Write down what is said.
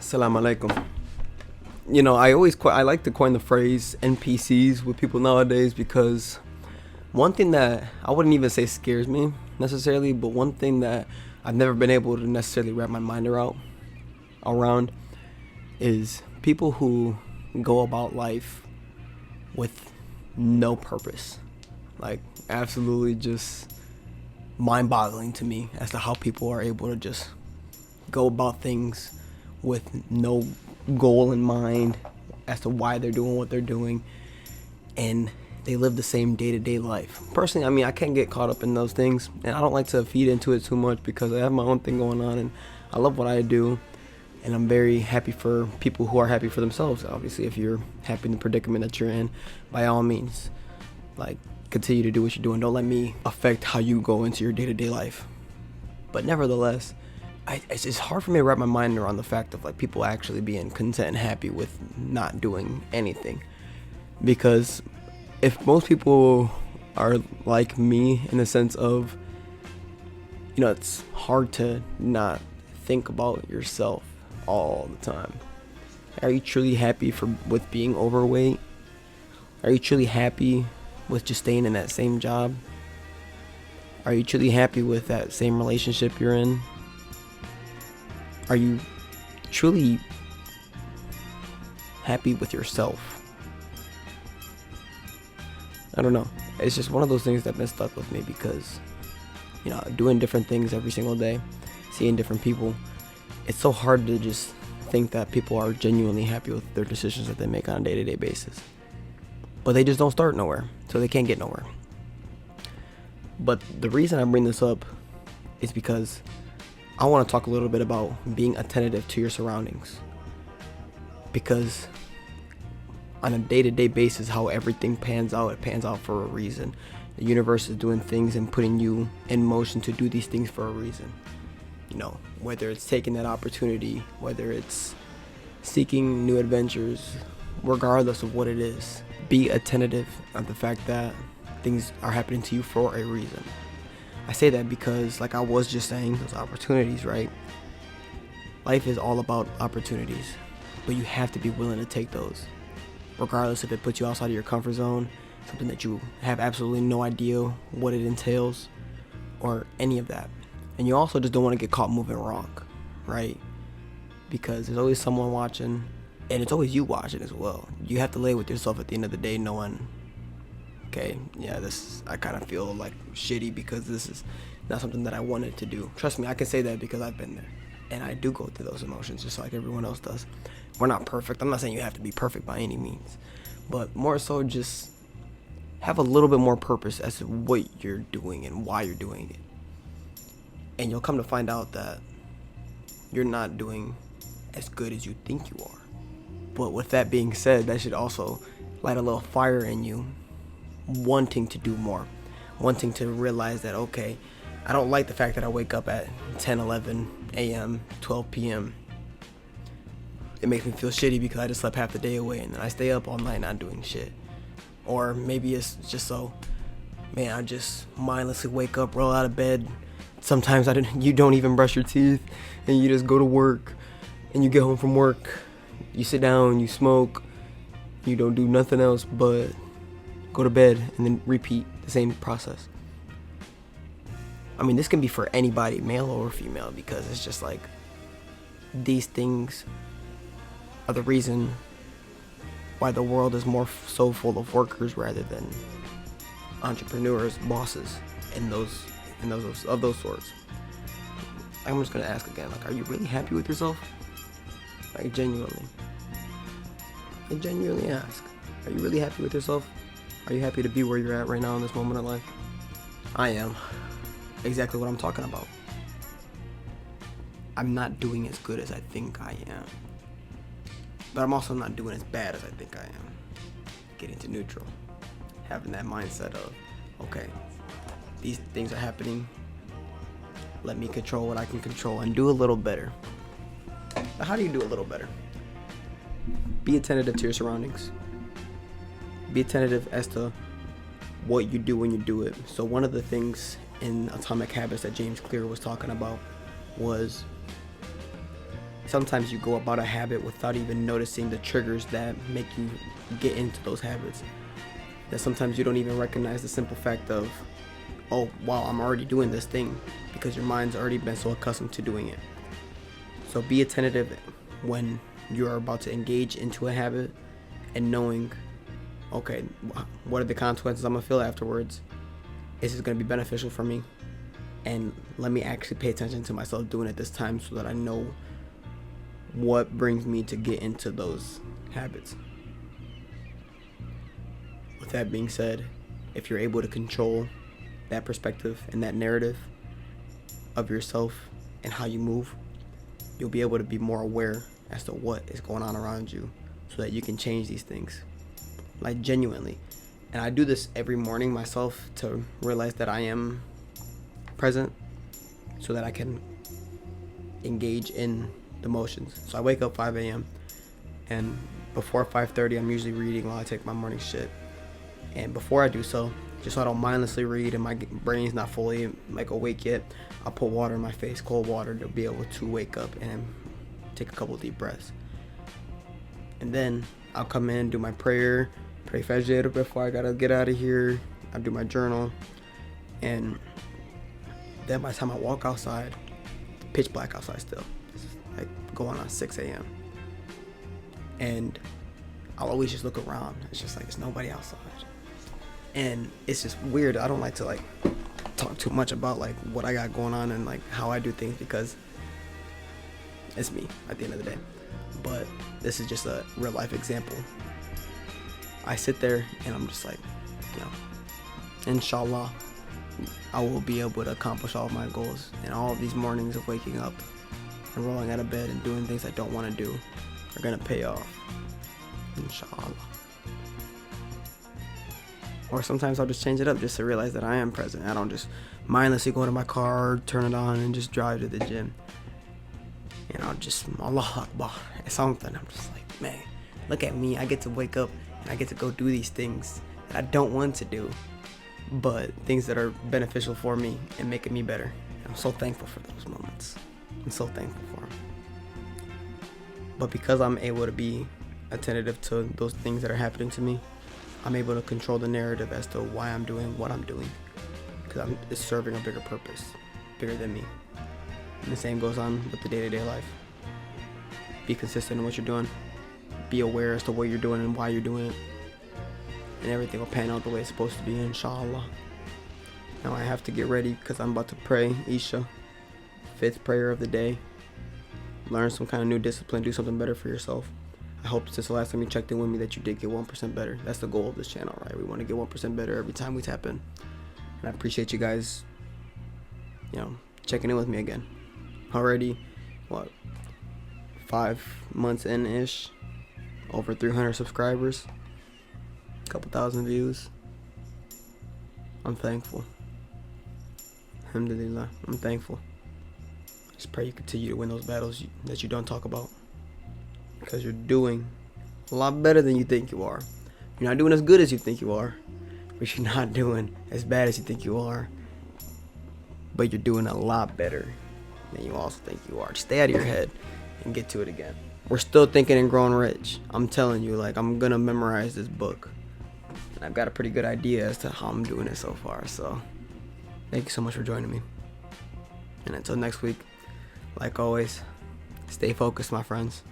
Assalamu alaikum. I like to coin the phrase NPCs with people nowadays because one thing that I wouldn't even say scares me necessarily, but one thing that I've never been able to necessarily wrap my mind around is people who go about life with no purpose. Like, absolutely just mind-boggling to me as to how people are able to just go about things with no goal in mind as to why they're doing what they're doing, and they live the same day-to-day life. Personally, I mean, I can't get caught up in those things, and I don't like to feed into it too much because I have my own thing going on, and I love what I do, and I'm very happy for people who are happy for themselves. Obviously, if you're happy in the predicament that you're in, by all means, like, continue to do what you're doing. Don't let me affect how you go into your day-to-day life. But nevertheless, it's hard for me to wrap my mind around the fact of like people actually being content and happy with not doing anything. Because if most people are like me in the sense of, it's hard to not think about yourself all the time. Are you truly happy with being overweight? Are you truly happy with just staying in that same job? Are you truly happy with that same relationship you're in? Are you truly happy with yourself? I don't know. It's just one of those things that have been stuck with me because, doing different things every single day, seeing different people, it's so hard to just think that people are genuinely happy with their decisions that they make on a day-to-day basis. But they just don't start nowhere, so they can't get nowhere. But the reason I bring this up is because I want to talk a little bit about being attentive to your surroundings. Because on a day-to-day basis, how everything pans out, it pans out for a reason. The universe is doing things and putting you in motion to do these things for a reason. Whether it's taking that opportunity, whether it's seeking new adventures, regardless of what it is, be attentive of the fact that things are happening to you for a reason. I say that because, like I was just saying, those opportunities, right? Life is all about opportunities, but you have to be willing to take those, regardless if it puts you outside of your comfort zone, something that you have absolutely no idea what it entails, or any of that. And you also just don't want to get caught moving wrong, right? Because there's always someone watching, and it's always you watching as well. You have to lay with yourself at the end of the day, knowing, okay, yeah, I kind of feel like shitty because this is not something that I wanted to do. Trust me, I can say that because I've been there. And I do go through those emotions just like everyone else does. We're not perfect. I'm not saying you have to be perfect by any means. But more so just have a little bit more purpose as to what you're doing and why you're doing it. And you'll come to find out that you're not doing as good as you think you are. But with that being said, that should also light a little fire in you, wanting to do more, wanting to realize that, okay, I don't like the fact that I wake up at 10, 11 a.m., 12 p.m. It makes me feel shitty because I just slept half the day away and then I stay up all night not doing shit. Or maybe it's just so, man, I just mindlessly wake up, roll out of bed. Sometimes you don't even brush your teeth and you just go to work, and you get home from work, you sit down, you smoke, you don't do nothing else but go to bed and then repeat the same process. I mean, this can be for anybody, male or female, because it's just like these things are the reason why the world is more so full of workers rather than entrepreneurs, bosses, and those of those sorts. I'm just gonna ask again, like, are you really happy with yourself? Like, genuinely. I genuinely ask, are you really happy with yourself? Are you happy to be where you're at right now in this moment of life? I am. Exactly what I'm talking about. I'm not doing as good as I think I am. But I'm also not doing as bad as I think I am. Getting to neutral. Having that mindset of, okay, these things are happening. Let me control what I can control and do a little better. Now, how do you do a little better? Be attentive to your surroundings. Be attentive as to what you do when you do it. So one of the things in Atomic Habits that James Clear was talking about was sometimes you go about a habit without even noticing the triggers that make you get into those habits. That sometimes you don't even recognize the simple fact of, oh wow, I'm already doing this thing, because your mind's already been so accustomed to doing it. So be attentive when you're about to engage into a habit, and knowing, okay, what are the consequences I'm gonna feel afterwards? Is this gonna be beneficial for me? And let me actually pay attention to myself doing it this time, so that I know what brings me to get into those habits. With that being said, if you're able to control that perspective and that narrative of yourself and how you move, you'll be able to be more aware as to what is going on around you, so that you can change these things, like genuinely. And I do this every morning myself to realize that I am present, so that I can engage in the motions. So I wake up 5 a.m. and before 5:30 I'm usually reading while I take my morning shit. And before I do so, just so I don't mindlessly read and my brain's not fully like awake yet, I'll put water in my face, cold water, to be able to wake up and take a couple deep breaths. And then I'll come in, do my prayer, pray Fajr before I gotta get out of here. I'll do my journal, and then by the time I walk outside, pitch black outside still. It's like going on 6 a.m. And I'll always just look around. It's just like, there's nobody outside. And it's just weird. I don't like to like talk too much about like what I got going on and like how I do things, because it's me at the end of the day. But this is just a real life example. I sit there and I'm just like, inshallah, I will be able to accomplish all of my goals. And all of these mornings of waking up and rolling out of bed and doing things I don't want to do are gonna pay off, inshallah. Or sometimes I'll just change it up just to realize that I am present. I don't just mindlessly go to my car, turn it on, and just drive to the gym. And I'll just, Allah Akbar, something. I'm just like, man, look at me. I get to wake up and I get to go do these things that I don't want to do, but things that are beneficial for me and making me better. I'm so thankful for those moments. I'm so thankful for them. But because I'm able to be attentive to those things that are happening to me, I'm able to control the narrative as to why I'm doing what I'm doing, because it's serving a bigger purpose, bigger than me. And the same goes on with the day-to-day life. Be consistent in what you're doing. Be aware as to what you're doing and why you're doing it. And everything will pan out the way it's supposed to be, inshallah. Now I have to get ready because I'm about to pray Isha, 5th prayer of the day. Learn some kind of new discipline, do something better for yourself. I hope since the last time you checked in with me that you did get 1% better. That's the goal of this channel, right? We want to get 1% better every time we tap in. And I appreciate you guys, checking in with me again. Already, 5 months in-ish, over 300 subscribers, a couple thousand views. I'm thankful. Alhamdulillah, I'm thankful. Just pray you continue to win those battles that you don't talk about, because you're doing a lot better than you think you are. You're not doing as good as you think you are, but you're not doing as bad as you think you are, but you're doing a lot better than you also think you are. Just stay out of your head and get to it again. We're still thinking and growing rich. I'm telling you, like, I'm gonna memorize this book, and I've got a pretty good idea as to how I'm doing it so far. So thank you so much for joining me, and until next week, like always, stay focused, my friends.